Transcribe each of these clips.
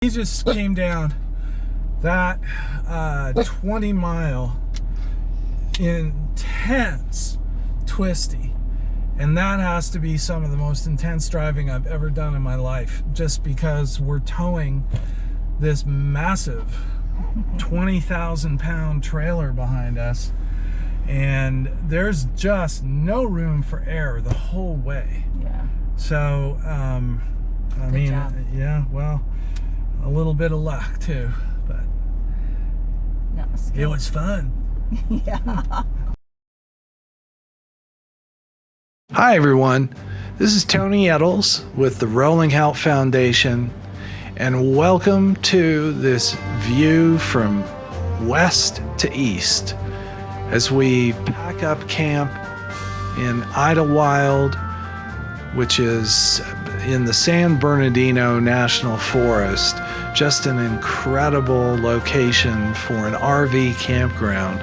He just came down that 20-mile intense twisty, and that has to be some of the most intense driving I've ever done in my life, just because we're towing this massive 20,000 pound trailer behind us, and there's just no room for air the whole way. Yeah. So I mean, job. yeah, well, a little bit of luck too, but it was fun. Yeah. Hi everyone, this is Tony Eddles with the Rolling Halt Foundation, and welcome to this view from west to east as we pack up camp in Idlewild, which is in the San Bernadino National Forest. Just an incredible location for an RV campground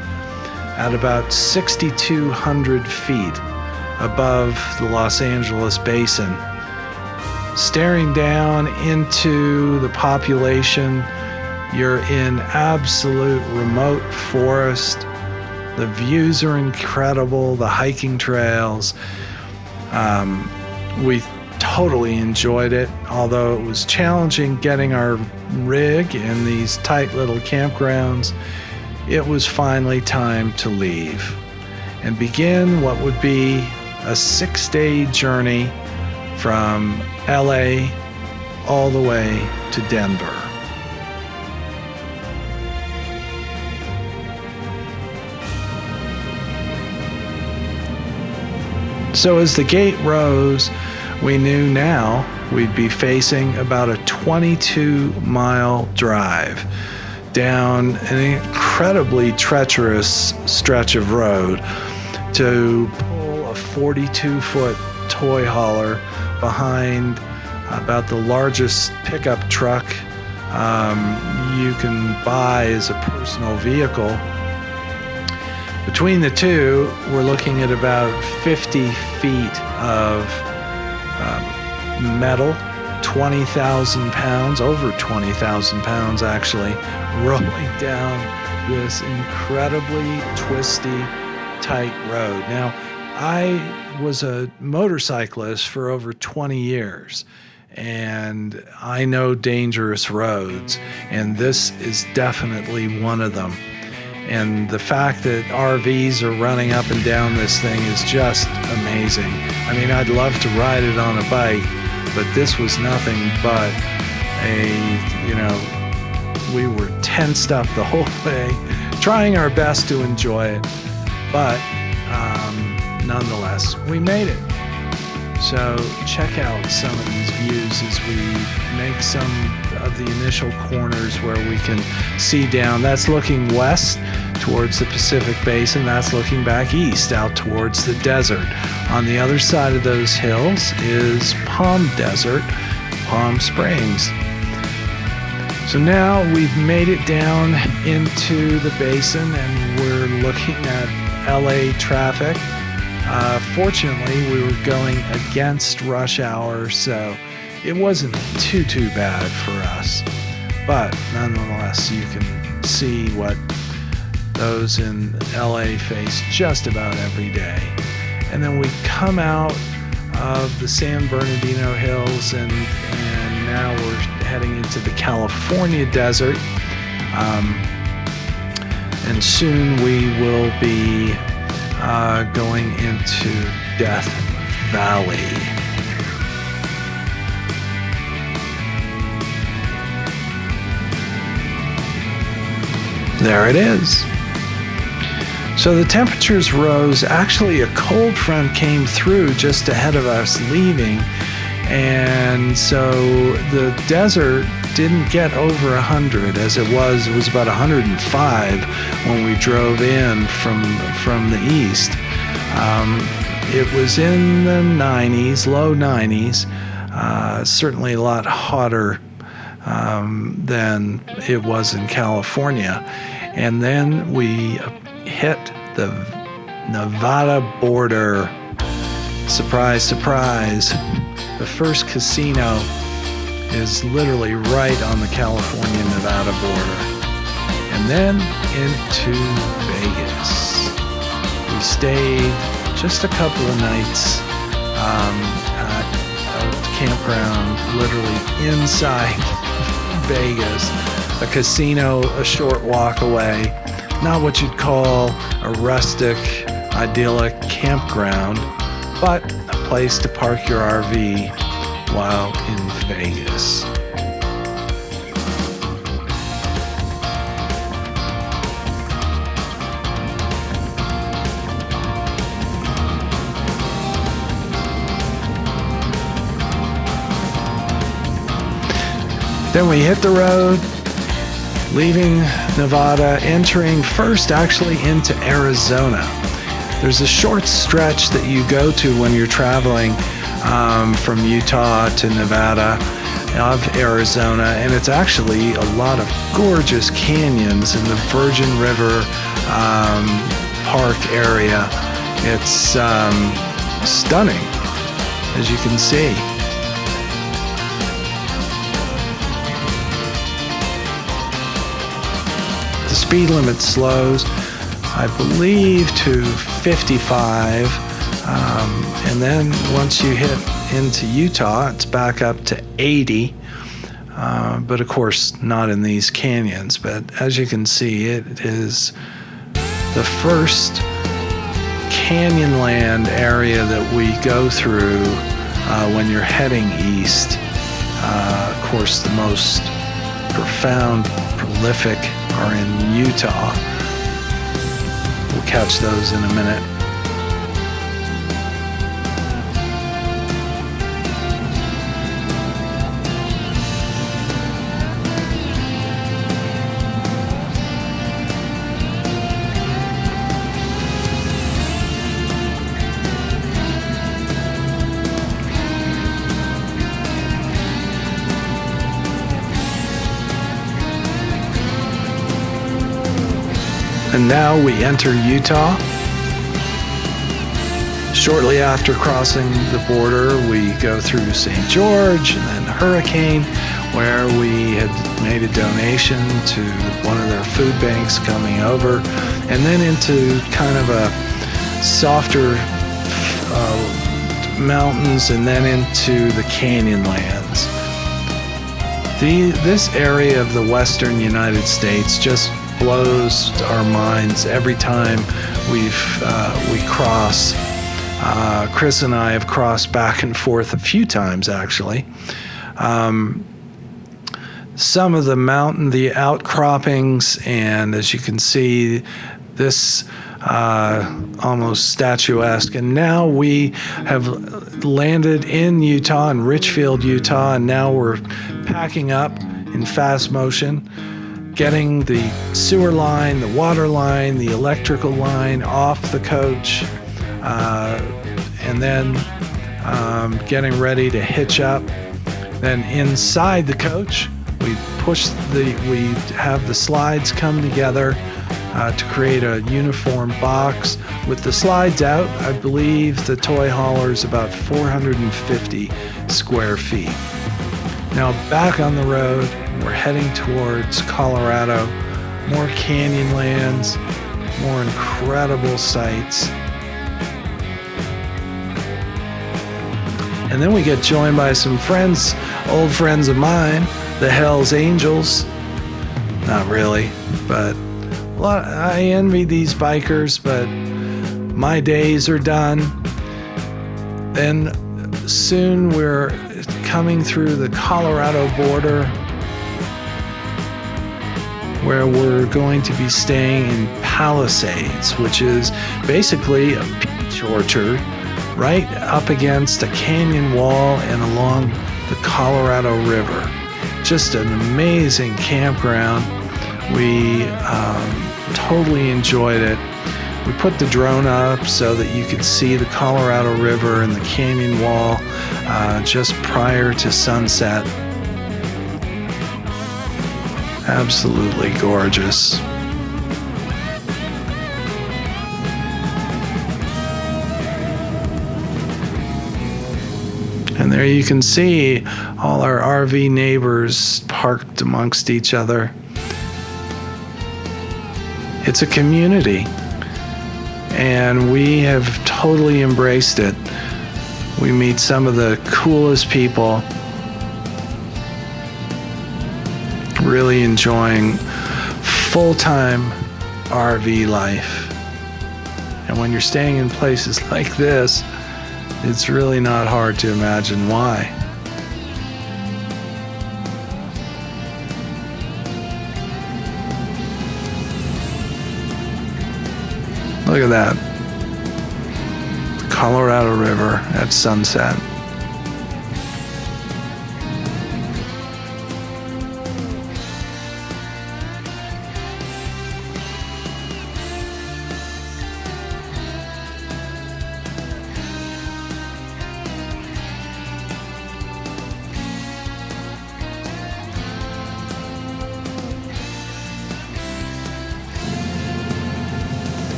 at about 6,200 feet above the Los Angeles basin. Staring down into the population, you're in absolute remote forest. The views are incredible, the hiking trails. We totally enjoyed it, although it was challenging getting our rig in these tight little campgrounds. It was finally time to leave and begin what would be a 6-day journey from LA all the way to Denver. So as the gate rose, we knew now we'd be facing about a 22-mile drive down an incredibly treacherous stretch of road to pull a 42-foot toy hauler behind about the largest pickup truck you can buy as a personal vehicle. Between the two, we're looking at about 50 feet of metal, 20,000 pounds, over 20,000 pounds actually, rolling down this incredibly twisty, tight road. Now, I was a motorcyclist for over 20 years, and I know dangerous roads, and this is definitely one of them. And the fact that RVs are running up and down this thing is just amazing. I mean, I'd love to ride it on a bike, but this was nothing but we were tensed up the whole way, trying our best to enjoy it, but nonetheless, we made it. So check out some of these views as we make some of the initial corners where we can see down. That's looking west towards the Pacific Basin. That's looking back east out towards the desert. On the other side of those hills is Palm Desert, Palm Springs. So now we've made it down into the basin and we're looking at LA traffic. Fortunately, we were going against rush hour, so it wasn't too bad for us. But nonetheless, you can see what those in LA face just about every day. And then we come out of the San Bernardino Hills and now we're heading into the California desert. And soon we will be going into Death Valley. There it is. So the temperatures rose. Actually, a cold front came through just ahead of us leaving, and so the desert didn't get over 100 as it was. It was about 105 when we drove in from the east. It was in the 90s, low 90s, certainly a lot hotter than it was in California. And then we hit the Nevada border. Surprise, surprise. The first casino is literally right on the California-Nevada border. And then into Vegas. We stayed just a couple of nights at a campground literally inside Vegas, a casino a short walk away. Not what you'd call a rustic, idyllic campground, but a place to park your RV while in Vegas. Then we hit the road, leaving Nevada, entering first actually into Arizona. There's a short stretch that you go to when you're traveling from Utah to Nevada of Arizona, and it's actually a lot of gorgeous canyons in the Virgin River Park area. It's stunning, as you can see. The speed limit slows, I believe, to 55, and then once you hit into Utah, it's back up to 80, but of course not in these canyons. But as you can see, it is the first canyonland area that we go through when you're heading east. Of course, the most profound, prolific are in Utah. We'll catch those in a minute. And now we enter Utah. Shortly after crossing the border, we go through St. George and then Hurricane, where we had made a donation to one of their food banks coming over, and then into kind of a softer mountains, and then into the Canyonlands. This area of the western United States just blows our minds every time we cross. Chris and I have crossed back and forth a few times, actually. Some of the outcroppings, and as you can see, this almost statuesque. And now we have landed in Utah, in Richfield, Utah, and now we're packing up in fast motion, getting the sewer line, the water line, the electrical line off the coach, and then getting ready to hitch up. Then inside the coach, we have the slides come together to create a uniform box. With the slides out, I believe the toy hauler is about 450 square feet. Now back on the road, we're heading towards Colorado, more canyonlands, more incredible sights. And then we get joined by some friends, old friends of mine, the Hells Angels. Not really, but I envy these bikers, but my days are done. Then soon we're coming through the Colorado border, where we're going to be staying in Palisades, which is basically a peach orchard right up against a canyon wall and along the Colorado River. Just an amazing campground. We totally enjoyed it. We put the drone up so that you could see the Colorado River and the canyon wall just prior to sunset. Absolutely gorgeous. And there you can see all our RV neighbors parked amongst each other. It's a community, and we have totally embraced it. We meet some of the coolest people, really enjoying full-time RV life. And when you're staying in places like this, it's really not hard to imagine why. Look at that. Colorado River at sunset.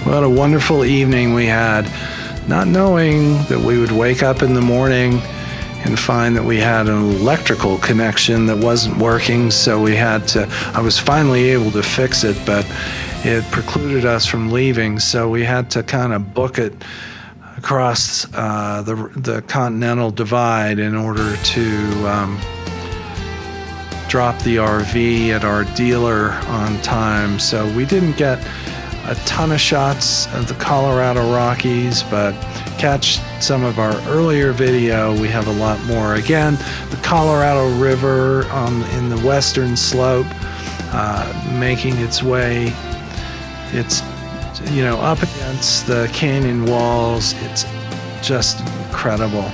What a wonderful evening we had, not knowing that we would wake up in the morning and find that we had an electrical connection that wasn't working, so I was finally able to fix it, but it precluded us from leaving, so we had to kind of book it across the Continental Divide in order to drop the RV at our dealer on time. So we didn't get a ton of shots of the Colorado Rockies, but catch some of our earlier video. We have a lot more. Again, the Colorado River in the western slope, making its way. It's, up against the canyon walls. It's just incredible.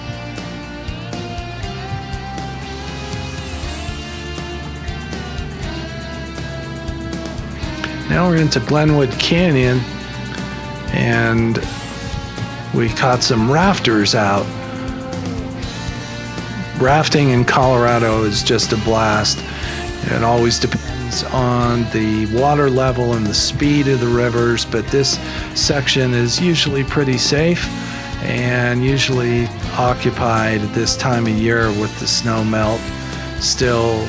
Now we're into Glenwood Canyon, and we caught some rafters out. Rafting in Colorado is just a blast. It always depends on the water level and the speed of the rivers, but this section is usually pretty safe and usually occupied at this time of year with the snow melt still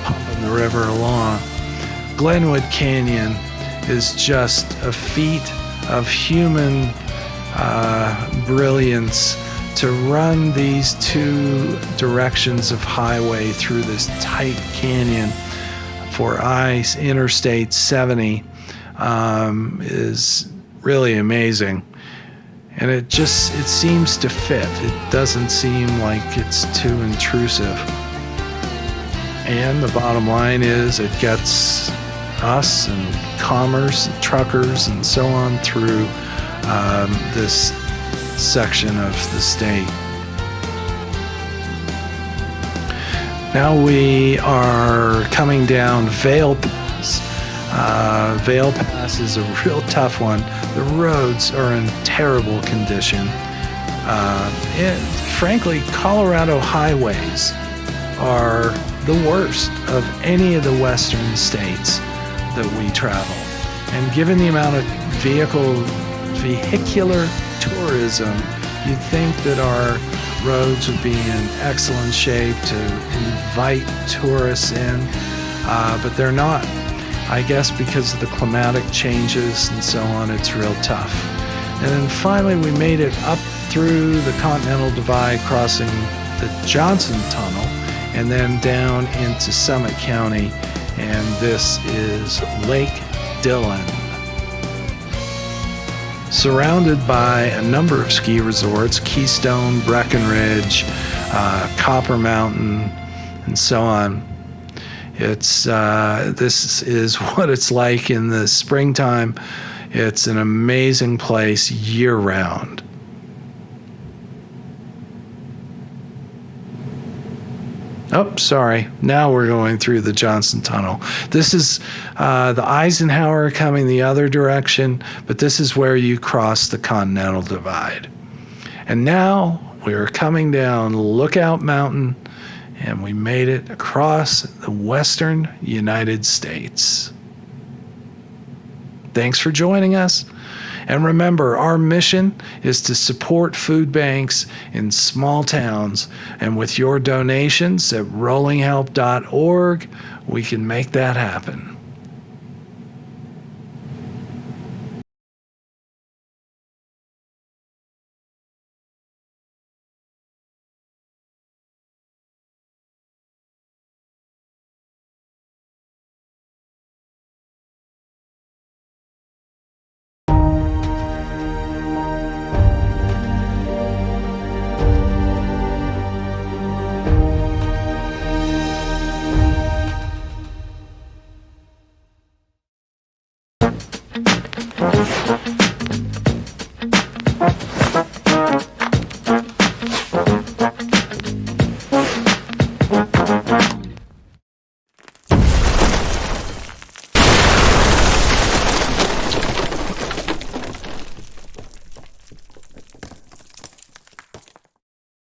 pumping the river along. Glenwood Canyon is just a feat of human brilliance to run these two directions of highway through this tight canyon for Interstate 70 is really amazing. And it seems to fit. It doesn't seem like it's too intrusive. And the bottom line is it gets us and commerce and truckers and so on through this section of the state. Now we are coming down Vail Pass. Vail Pass is a real tough one. The roads are in terrible condition. Frankly, Colorado highways are the worst of any of the western states that we travel. And given the amount of vehicular tourism, you'd think that our roads would be in excellent shape to invite tourists in, but they're not. I guess because of the climatic changes and so on, it's real tough. And then finally we made it up through the Continental Divide, crossing the Johnson Tunnel, and then down into Summit County, and this is Lake Dillon. Surrounded by a number of ski resorts, Keystone, Breckenridge, Copper Mountain, and so on. This is what it's like in the springtime. It's an amazing place year-round. Oh, sorry. Now we're going through the Johnson Tunnel. This is the Eisenhower coming the other direction, but this is where you cross the Continental Divide. And now we're coming down Lookout Mountain, and we made it across the western United States. Thanks for joining us, And remember, our mission is to support food banks in small towns. And with your donations at rollinghelp.org, we can make that happen.